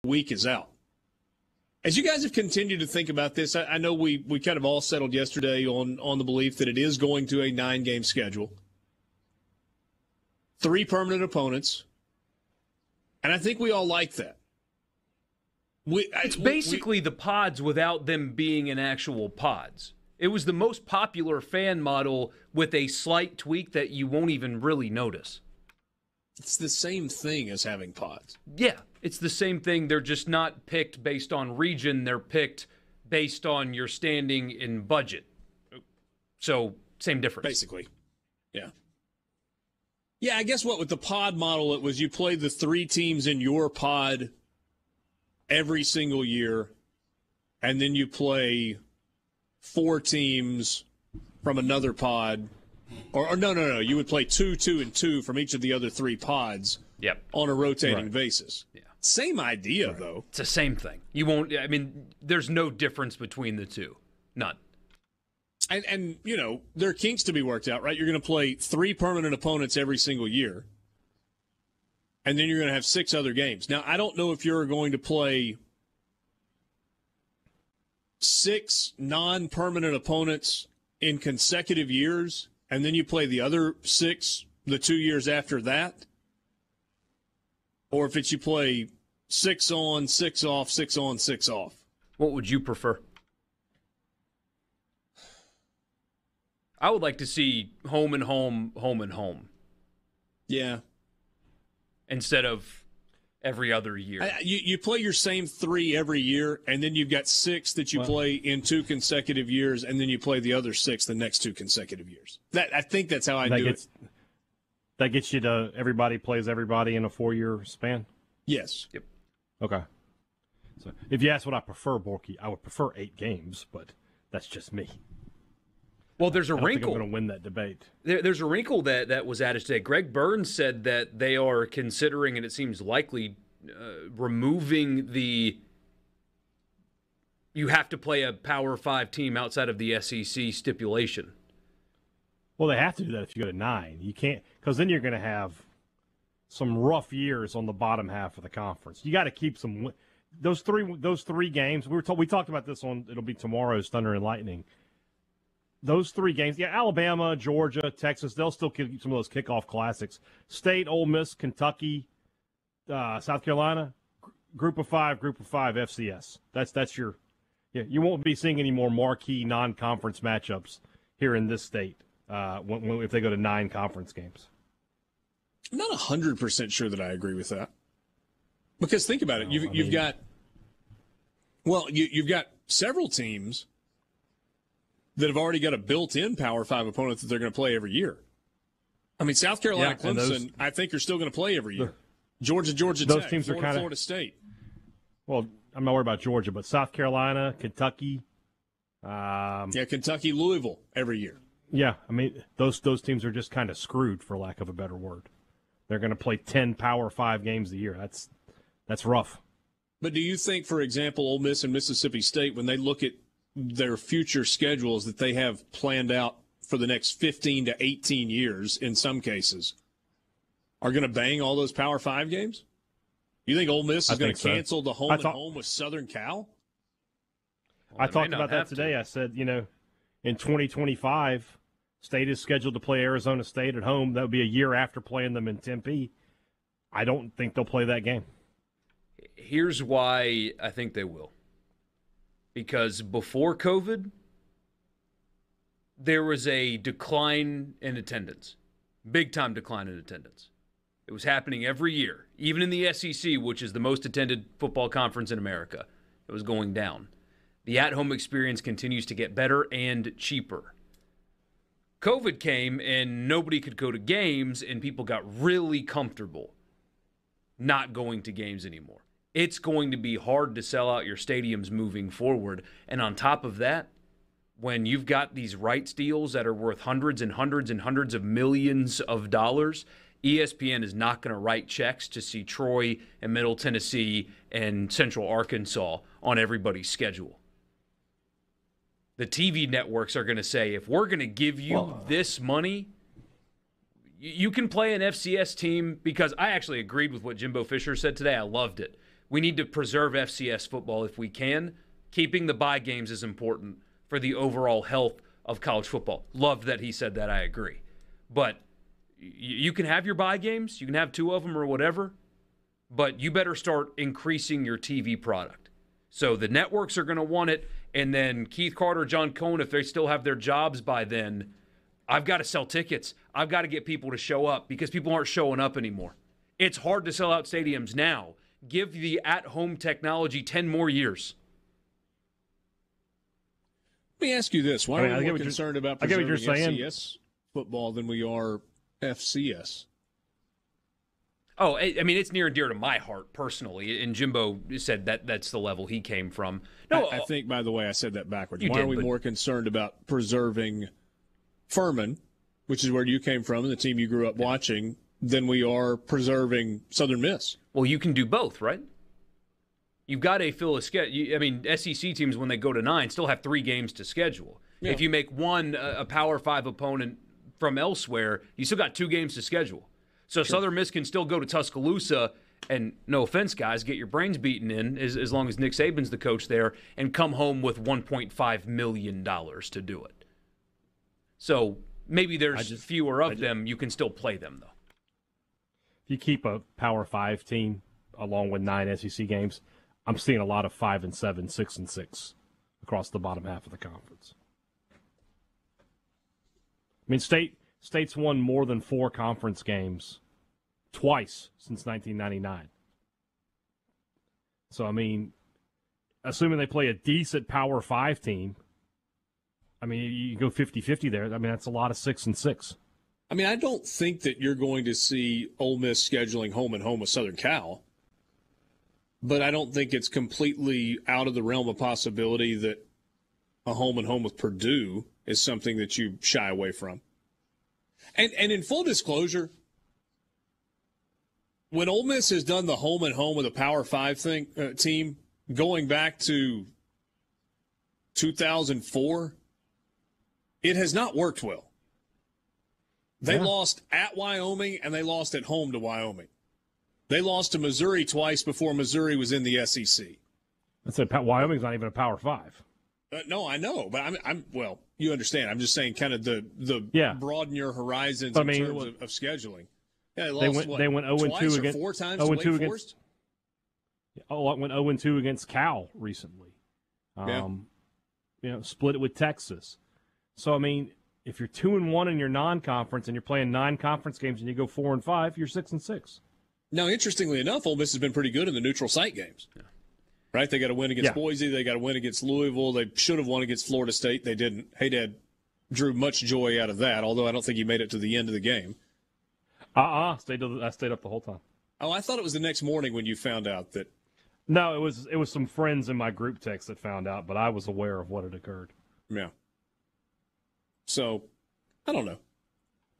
week is out. As you guys have continued to think about this, I know we kind of all settled yesterday on the belief that it is going to a 9-game schedule. 3 permanent opponents. And I think we all like that. It's basically the pods without them being in actual pods. It was the most popular fan model with a slight tweak that you won't even really notice. It's the same thing as having pods. Yeah, it's the same thing. They're just not picked based on region. They're picked based on your standing in budget. So, same difference. Basically, yeah. Yeah, I guess with the pod model, it was you play the 3 teams in your pod every single year, and then you play 4 teams from another pod. Or no. You would play 2, 2, and 2 from each of the other 3 pods on a rotating basis. Yeah. Same idea, though. It's the same thing. You won't, I mean, there's no difference between the two. None. And there are kinks to be worked out, right? You're going to play 3 permanent opponents every single year, and then you're going to have 6 other games. Now, I don't know if you're going to play 6 non-permanent opponents in consecutive years, and then you play the other 6 the 2 years after that, or if it's you play 6 on, 6 off, 6 on, 6 off. What would you prefer? I would like to see home and home, home and home. Yeah. Instead of every other year. You play your same 3 every year, and then you've got 6 that you play in 2 consecutive years, and then you play the other 6 the next 2 consecutive years. I think that's how I do it. That gets you to everybody plays everybody in a 4-year span? Yes. Yep. Okay. So if you ask what I prefer, Borky, I would prefer 8 games, but that's just me. Well, there's a wrinkle. I think I'm going to win that debate. There's a wrinkle that was added today. Greg Burns said that they are considering, and it seems likely, removing the you have to play a Power 5 team outside of the SEC stipulation. Well, they have to do that if you go to 9. You can't, because then you're going to have some rough years on the bottom half of the conference. You got to keep some those three games. We talked about this on it'll be tomorrow's Thunder and Lightning. Those 3 games, Alabama, Georgia, Texas, they'll still keep some of those kickoff classics. State, Ole Miss, Kentucky, South Carolina, Group of 5 FCS. That's your you won't be seeing any more marquee non-conference matchups here in this state if they go to 9 conference games. I'm not 100% sure that I agree with that. Because think about it. You've got several teams that have already got a built-in Power 5 opponent that they're going to play every year. I mean, South Carolina, Clemson, I think are still going to play every year. Georgia those Tech, teams Florida State. Well, I'm not worried about Georgia, but South Carolina, Kentucky. Kentucky, Louisville every year. Yeah, I mean, those teams are just kind of screwed, for lack of a better word. They're going to play 10 Power 5 games a year. That's rough. But do you think, for example, Ole Miss and Mississippi State, when they look at their future schedules that they have planned out for the next 15 to 18 years, in some cases, are going to bang all those Power 5 games? You think Ole Miss is going to cancel the home with Southern Cal? I talked about that today. I said, in 2025, State is scheduled to play Arizona State at home. That would be a year after playing them in Tempe. I don't think they'll play that game. Here's why I think they will. Because before COVID, there was a decline in attendance. Big-time decline in attendance. It was happening every year. Even in the SEC, which is the most attended football conference in America, it was going down. The at-home experience continues to get better and cheaper. COVID came, and nobody could go to games, and people got really comfortable not going to games anymore. It's going to be hard to sell out your stadiums moving forward. And on top of that, when you've got these rights deals that are worth hundreds and hundreds and hundreds of millions of dollars, ESPN is not going to write checks to see Troy and Middle Tennessee and Central Arkansas on everybody's schedule. The TV networks are going to say, if we're going to give you this money, you can play an FCS team, because I actually agreed with what Jimbo Fisher said today. I loved it. We need to preserve FCS football if we can. Keeping the bye games is important for the overall health of college football. Love that he said that. I agree. But you can have your bye games. You can have 2 of them or whatever. But you better start increasing your TV product. So the networks are going to want it. And then Keith Carter, John Cohen, if they still have their jobs by then, I've got to sell tickets. I've got to get people to show up because people aren't showing up anymore. It's hard to sell out stadiums now. Give the at-home technology 10 more years. Let me ask you this. Why are we more concerned about preserving saying. FCS football than we are FCS? Oh, I mean, it's near and dear to my heart personally. And Jimbo said that's the level he came from. No, I think, by the way, I said that backwards. Why did, are we but... more concerned about preserving Furman, which is where you came from and the team you grew up watching, than we are preserving Southern Miss? Well, you can do both, right? You've got to fill a schedule. I mean, SEC teams, when they go to 9, still have 3 games to schedule. Yeah. If you make one a Power 5 opponent from elsewhere, you still got 2 games to schedule. So sure. Southern Miss can still go to Tuscaloosa and, no offense, guys, get your brains beaten in as long as Nick Saban's the coach there and come home with $1.5 million to do it. So maybe there's fewer of them. You can still play them, though. If you keep a Power 5 team along with 9 SEC games, I'm seeing a lot of 5-7, 6-6 across the bottom half of the conference. I mean, State's won more than 4 conference games twice since 1999. So, I mean, assuming they play a decent Power 5 team, I mean, you go 50-50 there. I mean, that's a lot of 6-6. I mean, I don't think that you're going to see Ole Miss scheduling home and home with Southern Cal, but I don't think it's completely out of the realm of possibility that a home and home with Purdue is something that you shy away from. And in full disclosure, when Ole Miss has done the home and home with a Power 5 team going back to 2004, it has not worked well. They lost at Wyoming, and they lost at home to Wyoming. They lost to Missouri twice before Missouri was in the SEC. I said Wyoming's not even a Power 5. No, I know, but I'm well, you understand. I'm just saying kind of the broaden your horizons in terms of scheduling. Yeah, they went 0-2 against 4 times to Wake Forest. Went 0-2 against Cal recently. Split it with Texas. So I mean, if you're 2-1 in your non-conference and you're playing 9 conference games and you go 4-5, you're 6-6. Now, interestingly enough, Ole Miss has been pretty good in the neutral site games. Yeah. Right? They got a win against Boise. They got a win against Louisville. They should have won against Florida State. They didn't. Haydad drew much joy out of that, although I don't think he made it to the end of the game. I stayed up the whole time. Oh, I thought it was the next morning when you found out that. No, it was some friends in my group text that found out, but I was aware of what had occurred. Yeah. So, I don't know.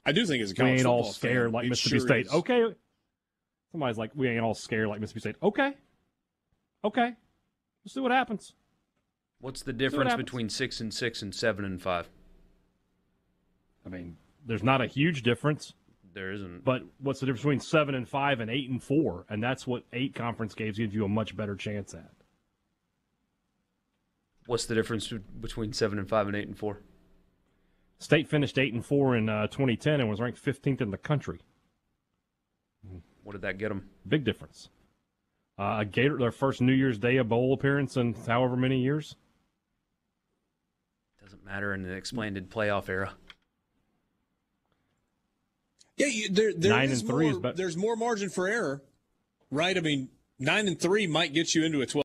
I do think as a college we ain't football all scared fan, like Mississippi State. Is. Okay. Somebody's like, we ain't all scared like Mississippi State. Okay. We'll see what happens. What's the difference between 6-6 and 7-5? I mean, there's not a huge difference. There isn't. But what's the difference between 7-5 and 8-4? And that's what 8 conference games gives you a much better chance at. What's the difference between 7-5 and 8-4? State finished 8-4 in 2010 and was ranked 15th in the country. What did that get them? Big difference. Their first New Year's Day bowl appearance in however many years. Doesn't matter in an expanded playoff era. Yeah, there's more margin for error, right? I mean, 9-3 might get you into a 12.